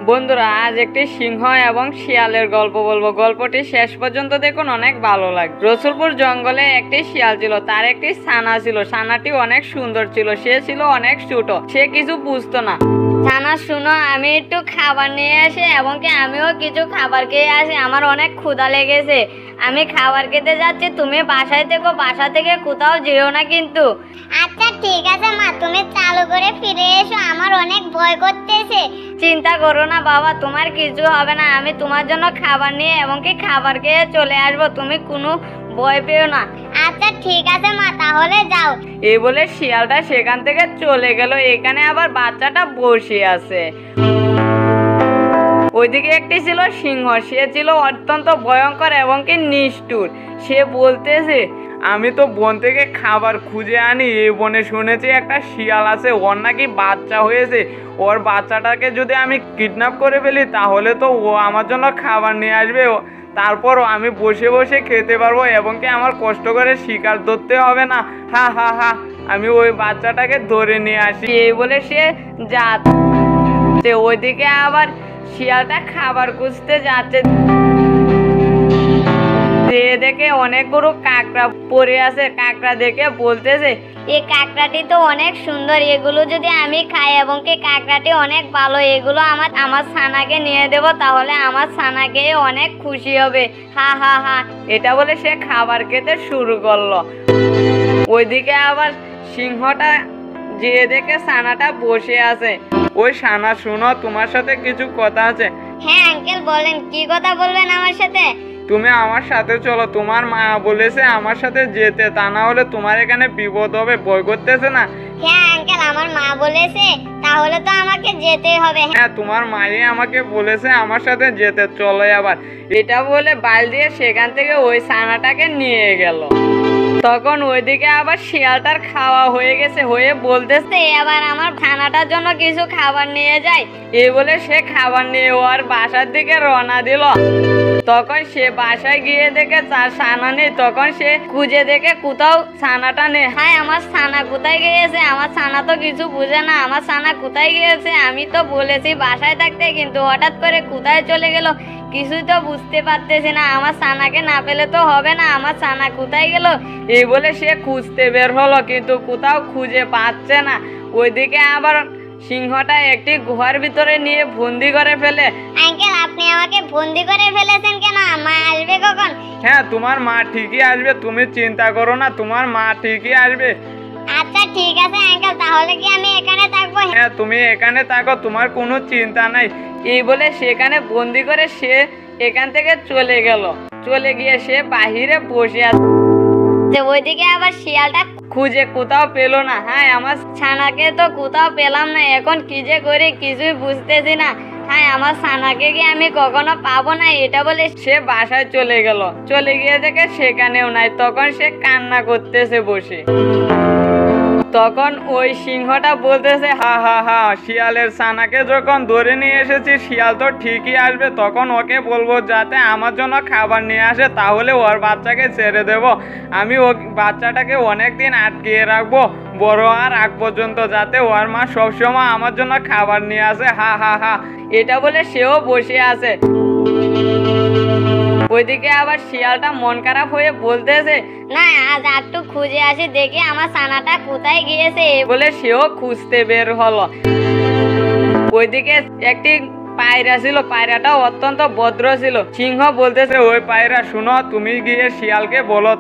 বন্ধুরা আজ একটি সিংহ এবং শিয়ালের গল্প বলবো। গল্পটি শেষ পর্যন্ত দেখুন, অনেক ভালো লাগবে। রসুলপুর জঙ্গলে একটি শিয়াল ছিল, তার একটি ছানা ছিল। ছানাটি অনেক সুন্দর ছিল, সে ছিল অনেক ছোট, সে কিছু বুঝতো না। ছানা শুনো, আমি একটু খাবার নিয়ে আসি এবং আমিও কিছু খাবার খেয়ে আসি, আমার অনেক ক্ষুধা লেগেছে। আমি খাবার খেতে যাচ্ছি, তুমি বাসায় থেকো, বাসা থেকে কোথাও যেও না কিন্তু। আচ্ছা ঠিক আছে মা, তুমি চালু করে ফিরে এসো, আমার অনেক ভয় করতেছে। চিন্তা করো না বাবা, তোমার কিছু হবে না। আমি তোমার জন্য খাবার নিয়ে এবং খাবার খেয়ে চলে আসবো, তুমি কোনো ভয় পেও না। আচ্ছা ঠিক আছে মা, তাহলে যাও। এই বলে শিয়ালটা সেখান থেকে চলে গেল। এখানে আবার বাচ্চাটা বসে আছে। ওইদিকে একটি ছিল সিংহ, সে ছিল অত্যন্ত ভয়ঙ্কর এবং নিষ্ঠুর। সে বলতেছে, আমি তো বন থেকে খাবার খুঁজে আনি, এই বনে শুনেছি একটা শিয়াল আছে, ওর নাকি বাচ্চা হয়েছে। ওর বাচ্চাটাকে যদি আমি কিডন্যাপ করে ফেলি তাহলে তো ও আমার জন্য খাবার নিয়ে আসবে, তারপর আমি বসে বসে খেতে পারবো এবং আমার কষ্ট করে শিকার ধরতে হবে না। হা হা হা, আমি ওই বাচ্চাটাকে ধরে নিয়ে আসি। এই বলে সে যাচ্ছে। ওইদিকে আবার শিয়ালটা খাবার খুঁজতে যাচ্ছে, দেখে অনেকগুলো কাঁকড়া পড়ে আছে। কাঁকড়া দেখে বলতেছে, এই কাঁকড়াটি তো অনেক সুন্দর, এগুলো যদি আমি খাই এবং কাঁকড়াটি অনেক ভালো, এগুলো আমার ছানাকে নিয়ে দেব, তাহলে আমার ছানাকে অনেক খুশি হবে। হা হা হা। এটা বলে সে খাবার খেতে শুরু করলো। ওইদিকে আবার সিংহটা যে দেখে ছানাটা বসে আছে। ওই ছানা, শুনো, তোমার সাথে কিছু কথা আছে। হ্যাঁ আঙ্কেল বলেন, কি কথা বলবেন আমার সাথে? তুমি আমার সাথে চলো, তোমার মা বলেছে আমার সাথে যেতে, তা না হলে তোমার এখানে বিপদ হবে। ভয় করতেছে না? হ্যাঁ আঙ্কেল, আমার মা বলেছে, তাহলে তো আমাকে যেতেই হবে। হ্যাঁ, তোমার মাই আমাকে বলেছে আমার সাথে যেতে, চলো আবার। এটা বলে বাল দিয়ে সেখান থেকে ওই ছানাটাকে নিয়ে গেল। তখন ওইদিকে আবার শিয়ালটার খাওয়া হয়ে গেছে, হয়ে বলতেছে, এবার আমার ছানাটার জন্য কিছু খাবার নিয়ে যাই। এই বলে সে খাবার নিয়ে ওর বাসার দিকে রওনা দিল। তখন সে বাসায় গিয়ে দেখে তার ছানা নেই। তখন সে খুঁজে দেখে কোথাও ছানাটা নেই। হায়, আমার ছানা কোথায় গিয়েছে? আমার ছানা তো কিছু বুঝে না, আমার ছানা কোথায় গিয়েছে? আমি তো বলেছি বাসায় থাকতে, কিন্তু হঠাৎ করে কোথায় চলে গেল কিছুই তো বুঝতে পারতেছি না। আমার ছানাকে না পেলে তো হবে না, আমার ছানা কোথায় গেল? এই বলে সে খুঁজতে বের হলো, কিন্তু কোথাও খুঁজে পাচ্ছে না। ওইদিকে আবার সিংহটা একটি গুহার ভিতরে নিয়ে বন্দি করে ফেলে। আঙ্কেল, আপনি আমাকে বন্দি করে ফেলেছেন কেন? মা আসবে কখন? হ্যাঁ, তোমার মা ঠিকই আসবে, তুমি চিন্তা করো না, তোমার মা ঠিকই আসবে। আচ্ছা ঠিক আছে আঙ্কেল, তাহলে কি আমি এখানে থাকবো? হ্যাঁ, তুমি এখানে থাকো, তোমার কোনো চিন্তা নাই। এই বলে সেখানে বন্দি করে সে এখান থেকে চলে গেল। চলে গিয়ে সে বাহিরে বসে আছে। ওইদিকে আবার শিয়ালটা খুঁজে কোথাও পেল না। হ্যাঁ, আমার ছানাকে তো কোথাও পেলাম না, এখন কি যে করি কিছুই বুঝতেছি না। হ্যাঁ, আমার ছানাকে কি আমি কখনো পাবো না? এটা বলে সে বাসায় চলে গেল। চলে গিয়ে দেখে সেখানেও নাই। তখন সে কান্না করতেছে বসে। তখন ওই সিংহটা বলতেছে, হা হা হা, শিয়ালের ছানাকে যখন ধরে নিয়ে এসেছি, শিয়াল তো ঠিকই আসবে। তখন ওকে বলবো যাতে আমার জন্য খাবার নিয়ে আসে, তাহলে ওর বাচ্চাকে ছেড়ে দেব। আমি ও বাচ্চাটাকে অনেকদিন আটকিয়ে রাখবো, বড় আর আগ পর্যন্ত, যাতে ওর মা সবসময় আমার জন্য খাবার নিয়ে আসে। হা হা হা। এটা বলে সেও বসে আছে। ওইদিকে আবার শিয়ালটা মন খারাপ হয়ে বলতেছে, না, আজ একটু খুঁজে আসি, দেখি আমার ছানাটা কোথায় গিয়েছে। বলে সেও খুঁজতে বের হলো। ওইদিকে একটি পায়রা ছিল, পায়রাটা অত্যন্ত ভদ্র ছিল। সিংহ বলতেছে, ওই পায়রা, শুনো, তুমি গিয়ে শিয়ালকে বলো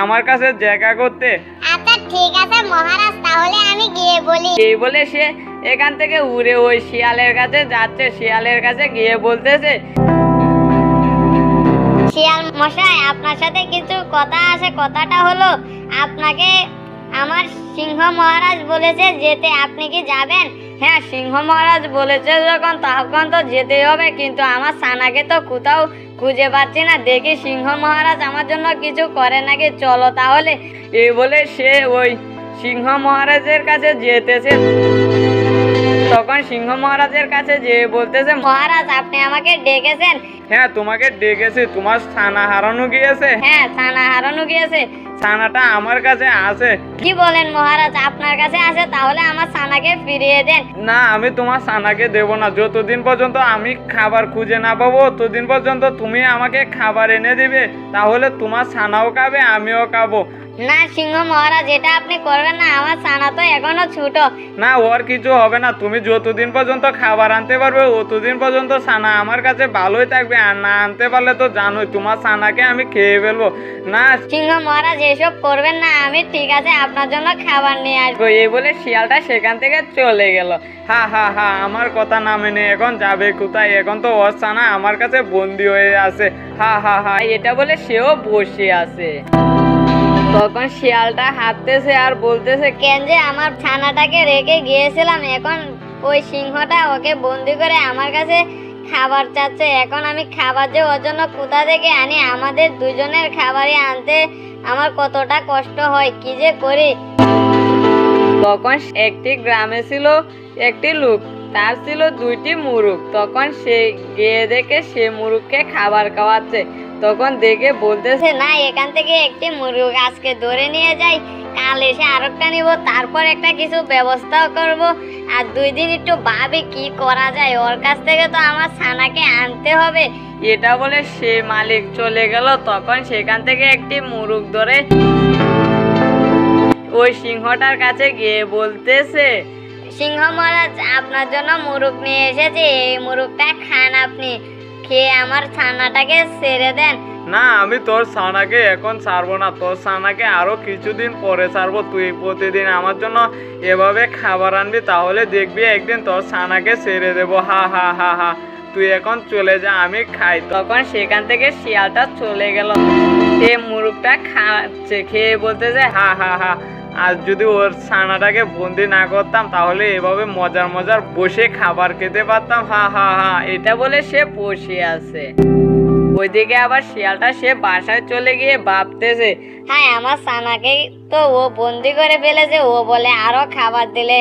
আমার কাছে দেখা করতে। আচ্ছা ঠিক আছে মহারাজ, তাহলে আমি গিয়ে বলি। এই বলে সে এখান থেকে উড়ে ওই শিয়ালের কাছে যাচ্ছে। শিয়ালের কাছে গিয়ে বলতেছে, শিয়াল মশাই, আপনার সাথে কিছু কথা আছে। কথাটা হলো, আপনাকে আমার সিংহ মহারাজ বলেছে যেতে, আপনি কি যাবেন? হ্যাঁ, সিংহ মহারাজ বলেছে যখন তখন তো যেতেই হবে, কিন্তু আমার ছানাকে তো কোথাও খুঁজে পাচ্ছি না। দেখি সিংহ মহারাজ আমার জন্য কিছু করে নাকি, চলো তাহলে। এই বলে সে ওই সিংহ মহারাজের কাছে যেতেছে। তখন সিংহ মহারাজের কাছে যে বলতেছে, মহারাজ আপনি আমাকে ডেকেছেন? হ্যাঁ তোমাকে ডেকেছি, তোমার ছানা হারানো গিয়েছে। হ্যাঁ ছানা হারানো গিয়েছে। ছানাটা আমার কাছে আছে। কি বলেন মহারাজ, আপনার কাছে আছে? তাহলে আমার ছানাকে ফিরিয়ে দেন। না আমি তোমার ছানাকে দেব না, যতদিন পর্যন্ত আমি খাবার খুঁজে না পাবো ততদিন পর্যন্ত তুমি আমাকে খাবার এনে দিবে, তাহলে তোমার ছানাও খাবে আমিও খাবো। না সিংহ মহারাজ, এটা আপনি করবেন না, আমার ছানা তো এখনো ছোট। না ওর কিছু হবে না, তুমি যতদিন পর্যন্ত খাবার আনতে পারবে ততদিন পর্যন্ত ছানা আমার কাছে ভালোই থাকবে, আর না আনতে পারলে তো জানোই তোমার ছানাকে আমি খেয়ে ফেলবো। না সিংহ মহারাজ এসব করবেন না, আমি ঠিক আছে আপনার জন্য খাবার নিয়ে আসবো। এই বলে শিয়ালটা সেখান থেকে চলে গেল। হা হা হা, আমার কথা না মেনে এখন যাবে কোথায়? এখন তো ওর ছানা আমার কাছে বন্দি হয়ে আছে। হা হা হা, এটা বলে সেও বসে আছে। তখন শিয়ালটা হাঁটতেছে আর বলতেছে, কেন যে আমার ছানাটাকে রেখে গিয়েছিলাম, এখন ওই সিংহটা ওকে বন্দি করে আমার কাছে খাবার চাচ্ছে। এখন আমি খাবার যে ওর জন্য কোথা থেকে আনি? আমাদের দুজনের খাবারই আনতে আমার কতটা কষ্ট হয়, কি যে করি। তখন একটি গ্রামে ছিল একটি লোক, তার ছিল 2টি মুরগ। তখন সে গিয়ে দেখে সে মুরগকে খাবার খাওয়াচ্ছে। তখন দেখে বলতেছে, না এখান থেকে একটি মুরগ আজকে ধরে নিয়ে যাই, কাল এসে আরেকটা নিব, তারপর একটা কিছু ব্যবস্থাও করব। আর 2 দিন একটু ভাবি কি করা যায়, ওর কাছ থেকে তো আমার ছানাকে আনতে হবে। এটা বলে সে মালিক চলে গেল। তখন সেখান থেকে একটি মুরগ ধরে ওই সিংহটার কাছে গিয়ে বলতেছে, সিংহ মহারাজ আপনার জন্য মুরগ নিয়ে এসেছি, এই মুরগটা খান, আপনি খেয়ে আমার ছানাটাকে ছেড়ে দেন। না আমি তোর ছানাকে এখন ছাড়বো না, তোর ছানাকে আরো কিছুদিন পরে ছাড়বো। তুই প্রতিদিন আমার জন্য এভাবে খাবার আনবি, তাহলে দেখবি একদিন তোর ছানাকে ছেড়ে দেবো। হা হা হা হা, তুই এখন চলে যা, আমি খাই। তখন সেখান থেকে শিয়ালটা চলে গেল। সে মুরগটা খাচ্ছে, খেয়ে বলতেছে, হা হা হা, আর যদি ওর ছানাটাকে বন্দি না করতাম তাহলে এভাবে মজার মজার বসে খাবার খেতে পারতাম। হা হা হা, এটা বলে সে বসে আছে। ওইদিকে আবার শিয়ালটা সে বাসায় চলে গিয়ে ভাবতেছে, হ্যাঁ আমার ছানাকে তো ও বন্দি করে ফেলেছে, ও বলে আরো খাবার দিলে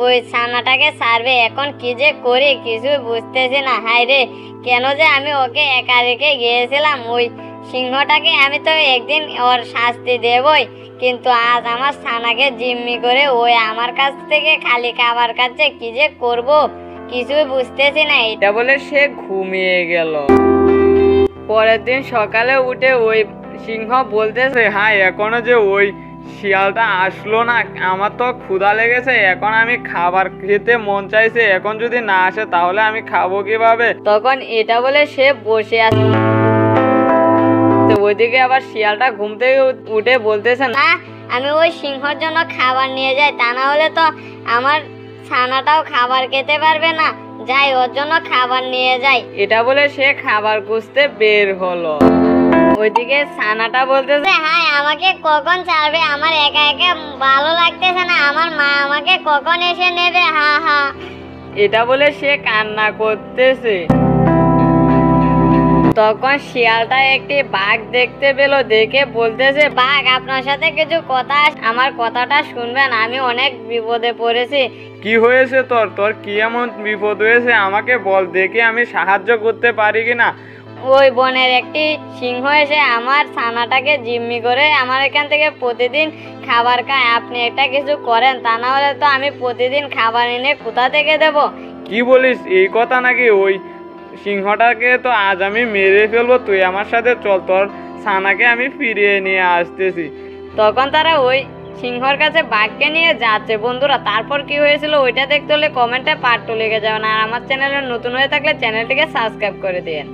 ওই ছানাটাকে ছাড়বে। এখন কি যে করি কিছুই বুঝতেছি না। হায় রে, কেন যে আমি ওকে একা রেখে গিয়েছিলাম? ওই সিংহটাকে আমি তো একদিন ওর শাস্তি দেবই, কিন্তু আজ আমার ছানাকে জিম্মি করে ওই আমার কাছ থেকে খালি খাবার খাচ্ছে। কি যে করব কিছুই বুঝতেছি না। এটা বলে সে ঘুমিয়ে গেল। পরের দিন সকালে উঠে ওই সিংহ বলতেছে, হ্যাঁ এখনো যে ওই শিয়ালটা আসলো না, আমার তো ক্ষুধা লেগেছে, এখন আমি খাবার খেতে মন চাইছে, এখন যদি না আসে তাহলে আমি খাবো কিভাবে? তখন এটা বলে সে বসে আছে। ওইদিকে আবার শিয়ালটা ঘুম থেকে উঠে বলতেছে, না আমি ওই সিংহর জন্য খাবার নিয়ে যাই, তা না হলে তো আমার ছানাটাও খাবার খেতে পারবে না। যাই ওর জন্য খাবার নিয়ে যাই। এটা বলে সে খাবার খুঁজতে বের হলো। ওইদিকে ছানাটা বলতেছে, হ্যাঁ আমাকে কখন ছাড়বে? আমার একা একা ভালো লাগতেছে না, আমার মা আমাকে কখন এসে নেবে? হা হা। এটা বলে সে কান্না করতেছে। তখন শিয়ালটা একটি বাঘ দেখতে পেল, দেখে বলতেছে, বাঘ আপনার সাথে কিছু কথা, আমার কথাটা শুনবেন, আমি অনেক বিপদে পড়েছি। কি হয়েছে তোর? তোর কি এমন বিপদ হয়েছে আমাকে বল, দেখে আমি সাহায্য করতে পারি কিনা। ওই বনের একটি সিংহ এসে আমার ছানাটাকে জিম্মি করে আমার এখান থেকে প্রতিদিন খাবার খায়। আপনি একটা কিছু করেন, তা না হলে তো আমি প্রতিদিন খাবার এনে কোথা থেকে দেব? কি বলিস, এই কথা নাকি? ওই সিংহটাকে তো আজ আমি মেরে ফেলবো, তুই আমার সাথে চল, তোর ছানাকে আমি ফিরিয়ে নিয়ে আসতেছি। তখন তারা ওই সিংহর কাছে বাঘকে নিয়ে যাচ্ছে। বন্ধুরা তারপর কি হয়েছিল ওইটা দেখতে হলে কমেন্টে পার্ট 2 লিখে যাবেন, আর আমার চ্যানেলে নতুন হয়ে থাকলে চ্যানেলটিকে সাবস্ক্রাইব করে দিন।